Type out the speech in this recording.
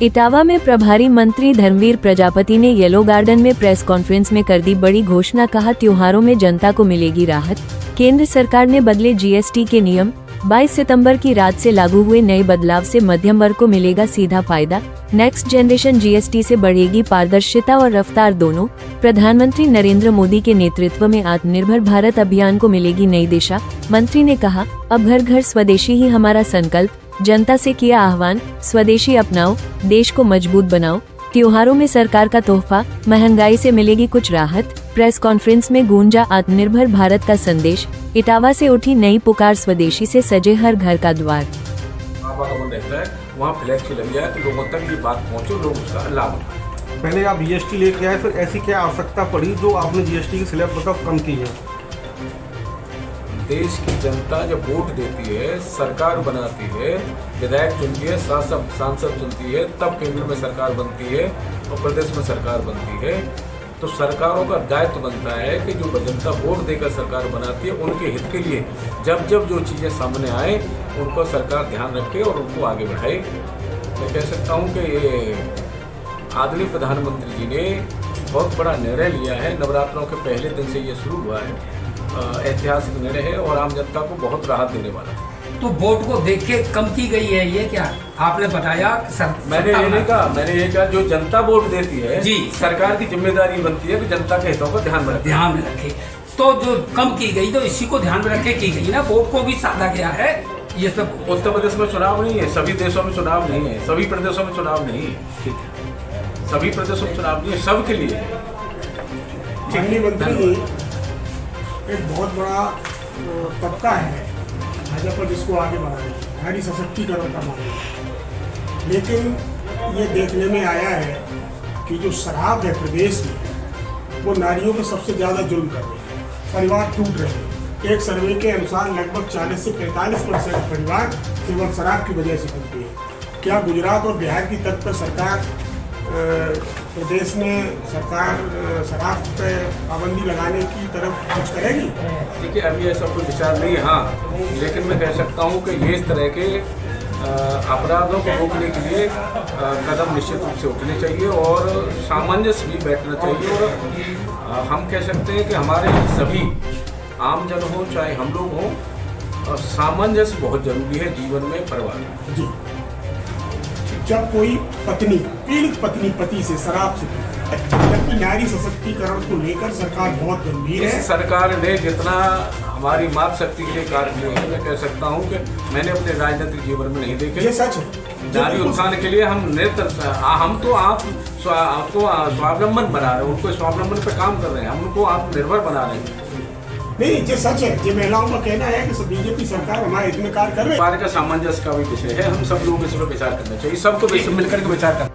इटावा में प्रभारी मंत्री धर्मवीर प्रजापति ने येलो गार्डन में प्रेस कॉन्फ्रेंस में कर दी बड़ी घोषणा। कहा, त्योहारों में जनता को मिलेगी राहत। केंद्र सरकार ने बदले जीएसटी के नियम। 22 सितंबर की रात से लागू हुए नए बदलाव से मध्यम वर्ग को मिलेगा सीधा फायदा। नेक्स्ट जनरेशन जीएसटी से बढ़ेगी पारदर्शिता और रफ्तार दोनों। प्रधानमंत्री नरेंद्र मोदी के नेतृत्व में आत्मनिर्भर भारत अभियान को मिलेगी नई दिशा। मंत्री ने कहा, अब घर घर स्वदेशी ही हमारा संकल्प। जनता से किया आह्वान, स्वदेशी अपनाओ, देश को मजबूत बनाओ। त्योहारों में सरकार का तोहफा, महंगाई से मिलेगी कुछ राहत। प्रेस कॉन्फ्रेंस में गूंजा आत्मनिर्भर भारत का संदेश। इटावा से उठी नई पुकार, स्वदेशी से सजे हर घर का द्वार। आवागमन रहता है, वहाँ फ्लैक्स लग जाए तो लोगों तक ये बात पहुँचे, लोग उसका लाभ उठाएं। पहले आप जीएसटी लेके आए, फिर ऐसी क्या आवश्यकता पड़ी जो आपने जीएसटी की स्लैब मतलब कम की है? देश की जनता जब वोट देती है, सरकार बनाती है, विधायक चुनती है, सांसद चुनती है, तब केंद्र में सरकार बनती है और प्रदेश में सरकार बनती है। तो सरकारों का दायित्व बनता है कि जो जनता वोट देकर सरकार बनाती है, उनके हित के लिए जब जब जो चीज़ें सामने आए उनको सरकार ध्यान रखे और उनको आगे बढ़ाए। मैं कह सकता हूँ कि ये आदरणीय प्रधानमंत्री जी ने बहुत बड़ा निर्णय लिया है। नवरात्रों के पहले दिन से ये शुरू हुआ है, ऐतिहासिक निर्णय है और आम जनता को बहुत राहत देने वाला है। तो वोट को देख के कम की गई है, ये क्या आपने बताया? मैंने ये कहा जो जनता वोट देती है जी, सरकार की जिम्मेदारी बनती है कि जनता के हितों को ध्यान में रखे। तो जो कम की गई तो इसी को ध्यान में रखे की गई ना, वोट को भी साधा गया है। ये सब उत्तर प्रदेश में चुनाव नहीं है, सभी देशों में चुनाव नहीं है, सभी प्रदेशों में चुनाव नहीं है। ठीक है, सभी प्रदेशों में चुनाव नहीं है, सबके लिए। माननीय मंत्री जी, एक बहुत बड़ा तबका है भाजपा जिसको आगे बढ़ाने, नारी सशक्तिकरण का मामला। लेकिन ये देखने में आया है कि जो शराब है प्रदेश में, वो नारियों पर सबसे ज़्यादा जुल्म कर रही है, परिवार टूट रहे हैं। एक सर्वे के अनुसार लगभग 40 से 45% परिवार केवल शराब की वजह से बनती है। क्या गुजरात और बिहार की तर्ज पर सरकार प्रदेश में शराब पे पाबंदी लगाने की तरफ कुछ करेगी? देखिए, अभी ऐसा कोई विचार नहीं है। हाँ, लेकिन मैं कह सकता हूँ कि ये इस तरह के अपराधों को रोकने के लिए कदम निश्चित रूप से उठने चाहिए और सामंजस्य भी बैठना चाहिए। और हम कह सकते हैं कि हमारे सभी आम जन हो चाहे हम लोग हों, सामंजस्य बहुत जरूरी है जीवन में, परिवार में। जी, जब कोई पत्नी, पीड़ित पत्नी पति से शराब से, जबकि नारी सशक्तिकरण को लेकर सरकार बहुत गंभीर है। सरकार ने जितना हमारी मातृ शक्ति के लिए कार्य किए हैं, मैं कह सकता हूँ कि मैंने अपने राजनीतिक जीवन में नहीं देखे। ये सच है। नारी उत्थान के लिए हम स्वावलंबन बना रहे हैं, उनको स्वावलंबन पे काम कर रहे हैं, हम उनको आत्मनिर्भर बना रहे हैं। नहीं, ये सच है। ये महिलाओं का कहना है कि बीजेपी सरकार हमारे इतने कार्य कर रही है। का सामंजस्य का भी विषय है, हम सब लोग इस पर विचार करना चाहिए, सबको मिलकर के विचार करना।